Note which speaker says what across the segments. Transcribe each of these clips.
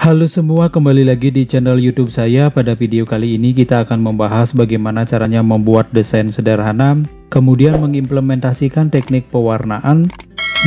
Speaker 1: Halo semua, kembali lagi di channel YouTube saya. Pada video kali ini kita akan membahas bagaimana caranya membuat desain sederhana, kemudian mengimplementasikan teknik pewarnaan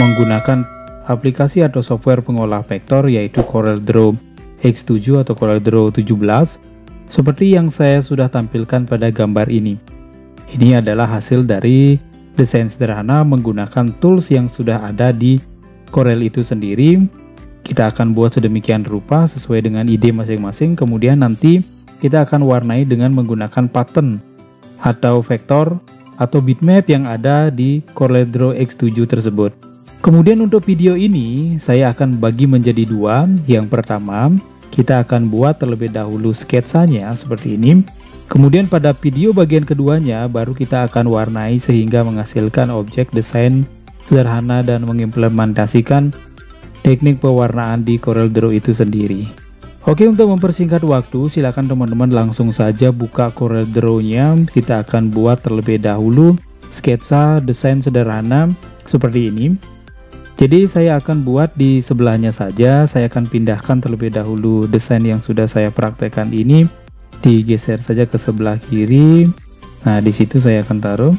Speaker 1: menggunakan aplikasi atau software pengolah vektor yaitu CorelDRAW X7 atau CorelDRAW 17 seperti yang saya sudah tampilkan pada gambar ini. Ini adalah hasil dari desain sederhana menggunakan tools yang sudah ada di Corel itu sendiri. Kita akan buat sedemikian rupa sesuai dengan ide masing-masing, kemudian nanti kita akan warnai dengan menggunakan pattern atau vektor atau bitmap yang ada di CorelDRAW X7 tersebut. Kemudian untuk video ini saya akan bagi menjadi dua. Yang pertama, kita akan buat terlebih dahulu sketsanya seperti ini. Kemudian pada video bagian keduanya baru kita akan warnai sehingga menghasilkan objek desain sederhana dan mengimplementasikan teknik pewarnaan di CorelDRAW itu sendiri. Oke, untuk mempersingkat waktu, silakan teman-teman langsung saja buka CorelDRAW-nya. Kita akan buat terlebih dahulu sketsa desain sederhana seperti ini. Jadi saya akan buat di sebelahnya saja. Saya akan pindahkan terlebih dahulu desain yang sudah saya praktekkan ini. Digeser saja ke sebelah kiri. Nah, di situ saya akan taruh.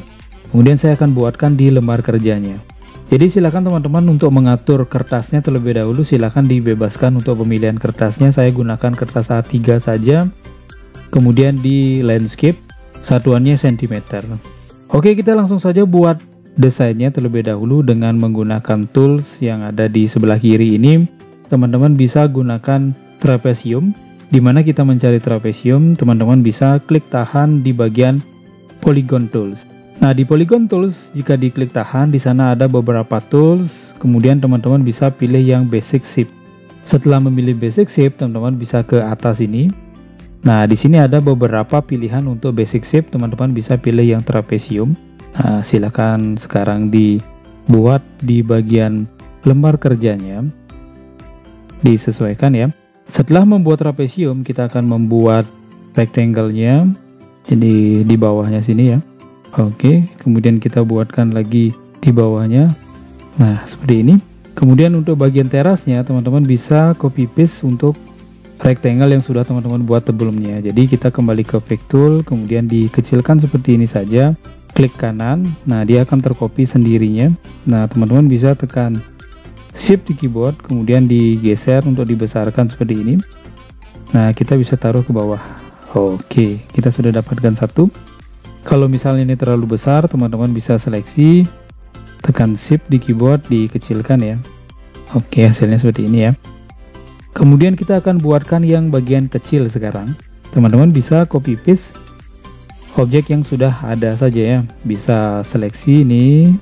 Speaker 1: Kemudian saya akan buatkan di lembar kerjanya. Jadi silakan teman-teman untuk mengatur kertasnya terlebih dahulu, silakan dibebaskan untuk pemilihan kertasnya. Saya gunakan kertas A3 saja. Kemudian di landscape, satuannya cm. Oke, kita langsung saja buat desainnya terlebih dahulu dengan menggunakan tools yang ada di sebelah kiri ini. Teman-teman bisa gunakan trapesium. Di mana kita mencari trapesium, teman-teman bisa klik tahan di bagian polygon tools. Nah, di Polygon Tools, jika diklik tahan, di sana ada beberapa tools. Kemudian teman-teman bisa pilih yang Basic Shape. Setelah memilih Basic Shape, teman-teman bisa ke atas ini. Nah, di sini ada beberapa pilihan untuk Basic Shape. Teman-teman bisa pilih yang trapesium. Nah, silakan sekarang dibuat di bagian lembar kerjanya. Disesuaikan ya. Setelah membuat trapesium, kita akan membuat rectangle-nya. Jadi di bawahnya sini ya. Oke, kemudian kita buatkan lagi di bawahnya. Nah, seperti ini. Kemudian untuk bagian terasnya, teman-teman bisa copy paste untuk rectangle yang sudah teman-teman buat sebelumnya. Jadi kita kembali ke Pick Tool, kemudian dikecilkan seperti ini saja. Klik kanan, nah dia akan tercopy sendirinya. Nah, teman-teman bisa tekan Shift di keyboard, kemudian digeser untuk dibesarkan seperti ini. Nah, kita bisa taruh ke bawah. Oke, kita sudah dapatkan satu. Kalau misalnya ini terlalu besar, teman-teman bisa seleksi, tekan Shift di keyboard, dikecilkan ya. Oke, hasilnya seperti ini ya. Kemudian kita akan buatkan yang bagian kecil sekarang. Teman-teman bisa copy paste objek yang sudah ada saja ya. Bisa seleksi ini,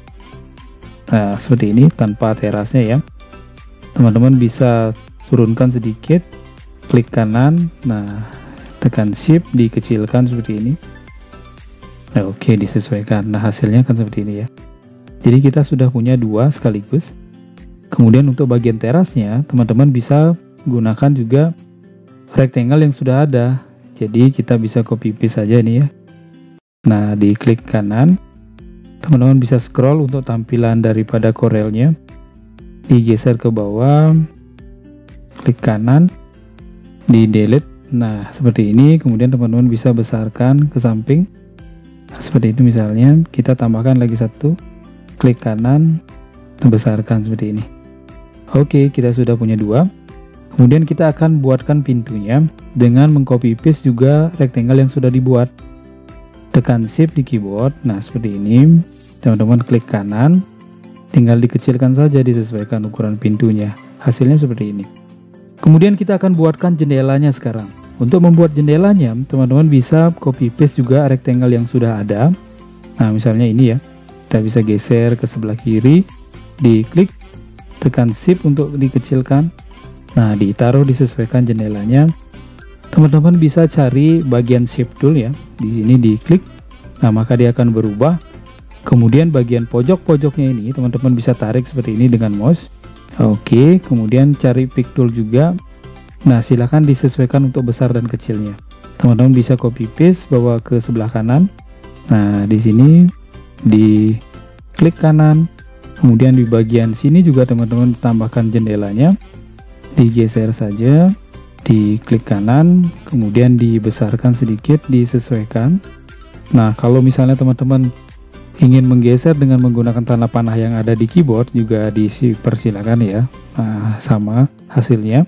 Speaker 1: nah seperti ini tanpa terasnya ya. Teman-teman bisa turunkan sedikit, klik kanan, nah tekan Shift, dikecilkan seperti ini. Nah, oke, disesuaikan. Nah, hasilnya akan seperti ini ya. Jadi kita sudah punya dua sekaligus. Kemudian untuk bagian terasnya, teman-teman bisa gunakan juga rectangle yang sudah ada. Jadi kita bisa copy paste saja nih ya. Nah, di klik kanan, teman-teman bisa scroll untuk tampilan daripada Corelnya. Digeser ke bawah, klik kanan, di delete. Nah, seperti ini. Kemudian teman-teman bisa besarkan ke samping. Nah, seperti itu misalnya, kita tambahkan lagi satu, klik kanan, besarkan seperti ini. Oke, kita sudah punya dua. Kemudian kita akan buatkan pintunya dengan mengcopy paste juga rectangle yang sudah dibuat. Tekan Shift di keyboard, nah seperti ini. Teman-teman klik kanan, tinggal dikecilkan saja, disesuaikan ukuran pintunya. Hasilnya seperti ini. Kemudian kita akan buatkan jendelanya sekarang. Untuk membuat jendelanya, teman-teman bisa copy paste juga rectangle yang sudah ada. Nah, misalnya ini ya. Kita bisa geser ke sebelah kiri, diklik, tekan Shift untuk dikecilkan. Nah, ditaruh, disesuaikan jendelanya. Teman-teman bisa cari bagian Shape Tool ya. Di sini diklik. Nah, maka dia akan berubah. Kemudian bagian pojok-pojoknya ini teman-teman bisa tarik seperti ini dengan mouse. Oke, kemudian cari Pick Tool juga. Nah, silakan disesuaikan untuk besar dan kecilnya. Teman-teman bisa copy paste bawa ke sebelah kanan. Nah, di sini di klik kanan. Kemudian di bagian sini juga teman-teman tambahkan jendelanya. Digeser saja. diklik kanan, kemudian dibesarkan sedikit, disesuaikan. Nah, kalau misalnya teman-teman ingin menggeser dengan menggunakan tanda panah yang ada di keyboard, juga dipersilakan ya. Nah, sama hasilnya.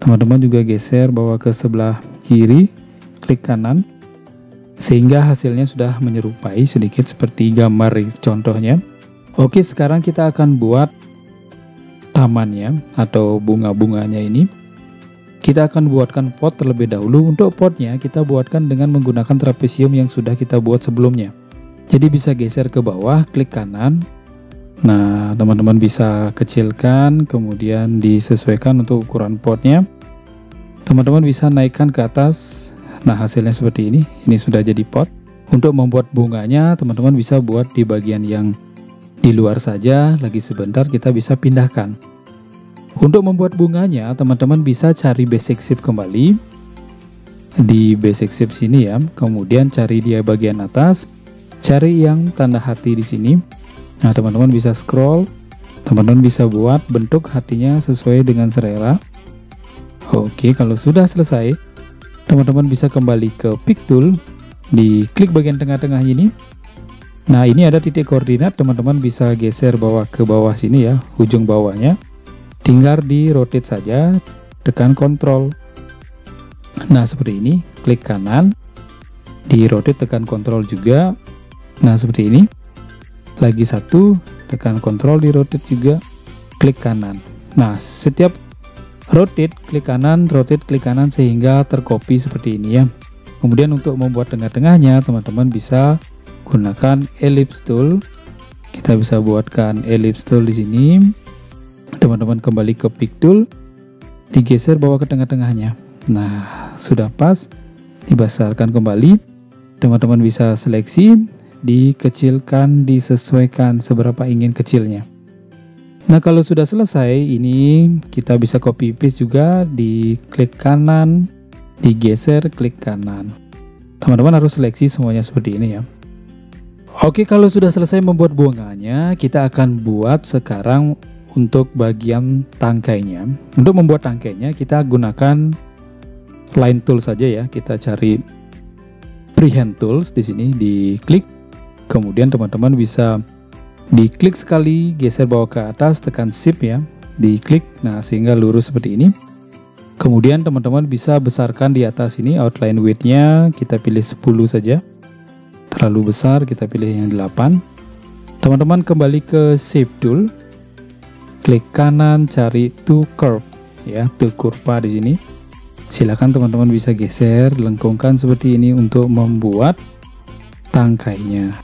Speaker 1: Teman-teman juga geser bawa ke sebelah kiri, klik kanan, sehingga hasilnya sudah menyerupai sedikit seperti gambar contohnya. Oke, sekarang kita akan buat tamannya atau bunga-bunganya ini. Kita akan buatkan pot terlebih dahulu. Untuk potnya kita buatkan dengan menggunakan trapesium yang sudah kita buat sebelumnya. Jadi bisa geser ke bawah, klik kanan. Nah, teman-teman bisa kecilkan, kemudian disesuaikan untuk ukuran potnya. Teman-teman bisa naikkan ke atas. Nah, hasilnya seperti ini. Ini sudah jadi pot. Untuk membuat bunganya, teman-teman bisa buat di bagian yang di luar saja. Lagi sebentar kita bisa pindahkan. Untuk membuat bunganya, teman-teman bisa cari basic shape kembali. Di basic shape sini ya. Kemudian cari dia bagian atas. Cari yang tanda hati di sini. Nah, teman-teman bisa scroll. Teman-teman bisa buat bentuk hatinya sesuai dengan selera. Oke, kalau sudah selesai, teman-teman bisa kembali ke pick tool, diklik bagian tengah-tengah ini. Nah, ini ada titik koordinat, teman-teman bisa geser bawah ke bawah sini ya, ujung bawahnya. Tinggal di rotate saja, tekan Ctrl. Nah, seperti ini, klik kanan, di rotate tekan Ctrl juga. Nah, seperti ini. Lagi satu, tekan Ctrl, di rotate juga, klik kanan. Nah, setiap rotate, klik kanan, rotate, klik kanan, sehingga tercopy seperti ini ya. Kemudian untuk membuat tengah-tengahnya, teman-teman bisa gunakan ellipse tool. Kita bisa buatkan ellipse tool di sini. Teman-teman kembali ke pick tool, digeser bawa ke tengah-tengahnya. Nah, sudah pas, dibesarkan kembali. Teman-teman bisa seleksi, dikecilkan, disesuaikan seberapa ingin kecilnya. Nah, kalau sudah selesai, ini kita bisa copy paste juga, diklik kanan, digeser, klik kanan. Teman-teman harus seleksi semuanya seperti ini ya. Oke, kalau sudah selesai membuat bunganya, kita akan buat sekarang untuk bagian tangkainya. Untuk membuat tangkainya, kita gunakan line tool saja ya. Kita cari freehand tools di sini, diklik. Kemudian teman-teman bisa diklik sekali, geser bawa ke atas, tekan shift ya, diklik. Nah, sehingga lurus seperti ini. Kemudian teman-teman bisa besarkan di atas ini, outline width-nya kita pilih 10 saja. Terlalu besar, kita pilih yang 8. Teman-teman kembali ke shape tool, klik kanan, cari to curve ya, to kurva di sini. Silakan teman-teman bisa geser, lengkungkan seperti ini untuk membuat tangkainya.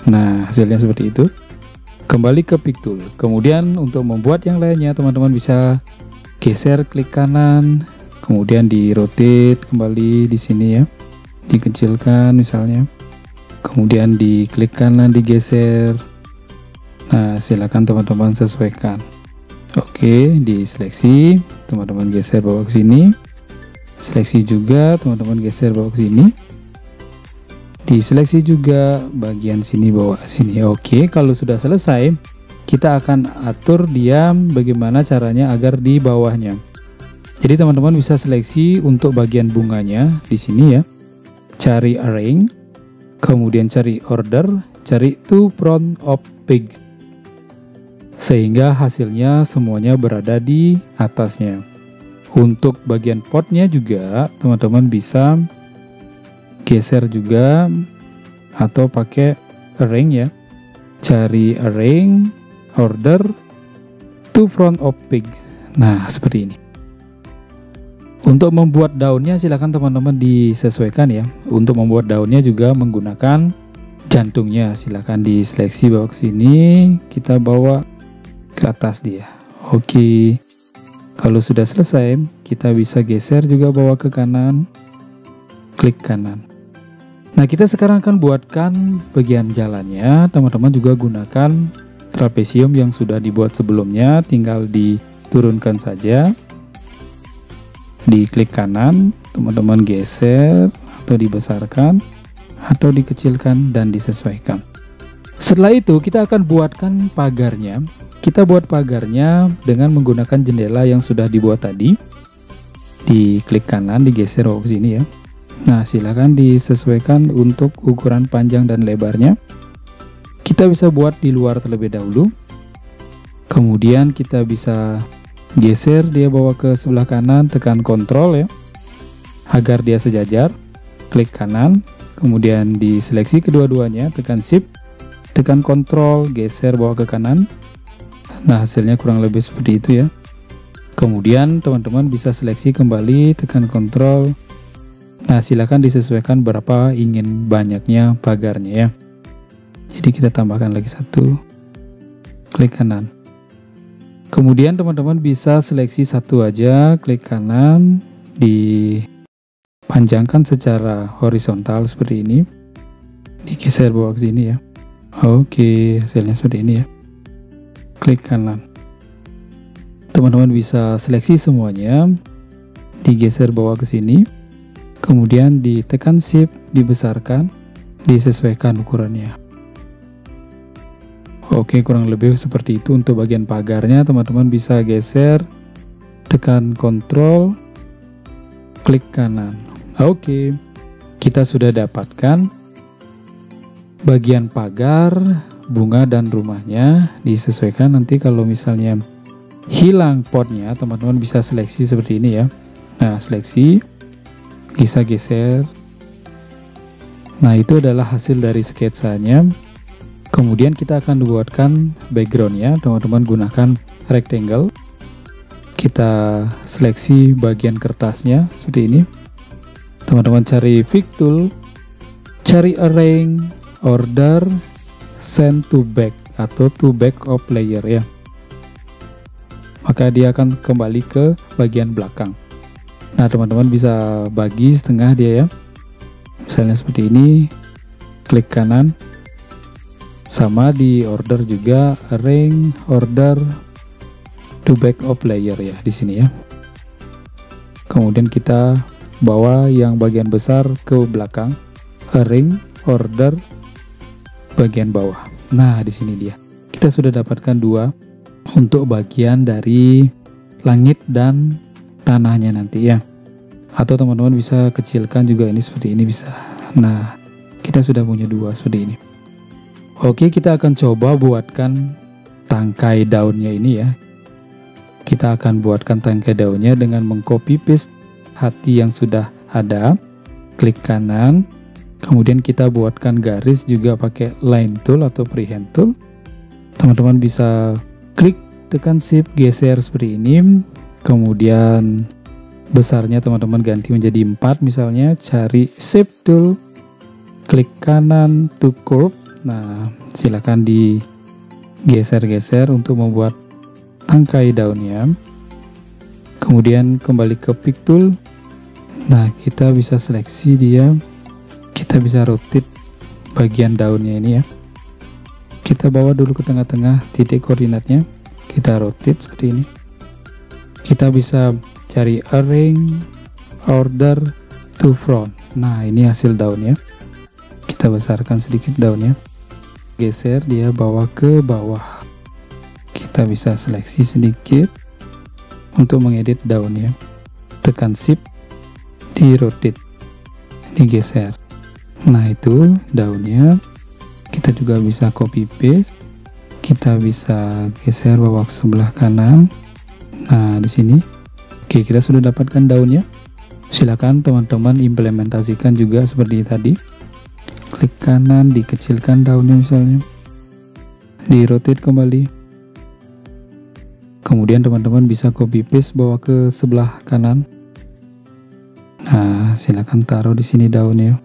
Speaker 1: Nah, hasilnya seperti itu. Kembali ke pick tool. Kemudian untuk membuat yang lainnya, teman-teman bisa geser, klik kanan, kemudian di rotate kembali di sini ya, dikecilkan misalnya. Kemudian diklik kanan, digeser. Nah, silakan teman-teman sesuaikan. Oke, diseleksi, teman-teman geser bawa ke sini. Seleksi juga, teman-teman geser bawa ke sini. Diseleksi juga bagian sini bawa ke sini. Oke, kalau sudah selesai, kita akan atur dia bagaimana caranya agar di bawahnya. Jadi teman-teman bisa seleksi untuk bagian bunganya di sini ya. Cari arrange, kemudian cari order, cari to front of page, sehingga hasilnya semuanya berada di atasnya. Untuk bagian potnya juga teman-teman bisa geser juga atau pakai arrange ya. Cari arrange, order, to front of page. Nah, seperti ini. Untuk membuat daunnya silakan teman-teman disesuaikan ya. Untuk membuat daunnya juga menggunakan jantungnya, silakan diseleksi bawa ke sini, kita bawa ke atas dia. Oke. Kalau sudah selesai, kita bisa geser juga bawa ke kanan, klik kanan. Nah, kita sekarang akan buatkan bagian jalannya. Teman-teman juga gunakan trapesium yang sudah dibuat sebelumnya, tinggal diturunkan saja. Diklik kanan, teman-teman geser atau dibesarkan atau dikecilkan dan disesuaikan. Setelah itu kita akan buatkan pagarnya. Kita buat pagarnya dengan menggunakan jendela yang sudah dibuat tadi. diklik kanan, digeser ke sini ya. Nah, silakan disesuaikan untuk ukuran panjang dan lebarnya. Kita bisa buat di luar terlebih dahulu. Kemudian kita bisa geser dia bawa ke sebelah kanan, tekan Ctrl ya, agar dia sejajar. Klik kanan, kemudian diseleksi kedua-duanya, tekan Shift, tekan Ctrl, geser bawa ke kanan. Nah, hasilnya kurang lebih seperti itu ya. Kemudian teman-teman bisa seleksi kembali, tekan Ctrl. Nah, silakan disesuaikan berapa ingin banyaknya pagarnya ya. Jadi kita tambahkan lagi satu, klik kanan. Kemudian teman-teman bisa seleksi satu aja, klik kanan, dipanjangkan secara horizontal seperti ini, digeser bawa ke sini ya. Oke, hasilnya seperti ini ya. Klik kanan. Teman-teman bisa seleksi semuanya, digeser bawa ke sini. Kemudian ditekan Shift, dibesarkan, disesuaikan ukurannya. Oke, kurang lebih seperti itu untuk bagian pagarnya. Teman-teman bisa geser, tekan Ctrl, klik kanan. Oke, kita sudah dapatkan bagian pagar, bunga dan rumahnya. Disesuaikan nanti kalau misalnya hilang potnya, teman-teman bisa seleksi seperti ini ya. Nah, seleksi, bisa geser. Nah, itu adalah hasil dari sketsanya. Kemudian kita akan buatkan backgroundnya. Teman-teman gunakan rectangle. Kita seleksi bagian kertasnya seperti ini. Teman-teman cari Pick Tool, cari Arrange, Order, Send to Back atau to back of layer ya. Maka dia akan kembali ke bagian belakang. Nah, teman-teman bisa bagi setengah dia ya. Misalnya seperti ini, klik kanan. Sama di order juga, Arrange, Order, to back of layer ya di sini ya. Kemudian kita bawa yang bagian besar ke belakang, Arrange, Order, bagian bawah. Nah, di sini dia. Kita sudah dapatkan dua untuk bagian dari langit dan tanahnya nanti ya. Atau teman-teman bisa kecilkan juga ini seperti ini bisa. Nah, kita sudah punya dua seperti ini. Oke, kita akan coba buatkan tangkai daunnya ini ya. Kita akan buatkan tangkai daunnya dengan mengcopy paste hati yang sudah ada. Klik kanan. Kemudian kita buatkan garis juga pakai line tool atau freehand tool. Teman-teman bisa klik, tekan Shift, geser seperti ini. Kemudian besarnya teman-teman ganti menjadi 4 misalnya, cari Shape Tool, klik kanan to curve. Nah, silakan digeser-geser untuk membuat tangkai daunnya. Kemudian kembali ke Pick Tool. Nah, kita bisa seleksi dia. Kita bisa rotate bagian daunnya ini ya. Kita bawa dulu ke tengah-tengah titik koordinatnya. Kita rotate seperti ini. Kita bisa cari Arrange, Order, to front. Nah, ini hasil daunnya. Kita besarkan sedikit daunnya. Geser dia bawa ke bawah. Kita bisa seleksi sedikit untuk mengedit daunnya. Tekan Shift, di rotate, digeser. Nah, itu daunnya. Kita juga bisa copy paste. Kita bisa geser bawa ke sebelah kanan. Nah, di sini. Oke, kita sudah dapatkan daunnya. Silakan teman-teman implementasikan juga seperti tadi. Klik kanan, dikecilkan daunnya misalnya. Di rotate kembali. Kemudian teman-teman bisa copy paste bawa ke sebelah kanan. Nah, silakan taruh di sini daunnya.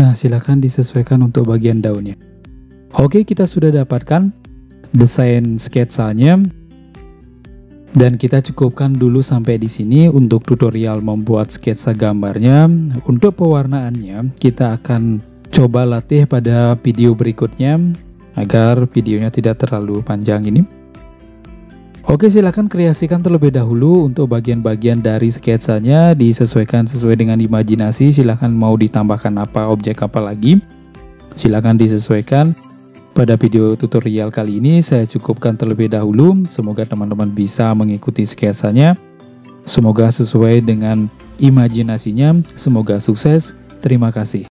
Speaker 1: Nah, silakan disesuaikan untuk bagian daunnya. Oke, kita sudah dapatkan desain sketsanya. Dan kita cukupkan dulu sampai di sini untuk tutorial membuat sketsa gambarnya. Untuk pewarnaannya, kita akan coba latih pada video berikutnya agar videonya tidak terlalu panjang ini. Oke, silakan kreasikan terlebih dahulu untuk bagian-bagian dari sketsanya, disesuaikan sesuai dengan imajinasi. Silakan mau ditambahkan apa, objek apa lagi, silakan disesuaikan. Pada video tutorial kali ini saya cukupkan terlebih dahulu. Semoga teman-teman bisa mengikuti sketsanya. Semoga sesuai dengan imajinasinya. Semoga sukses. Terima kasih.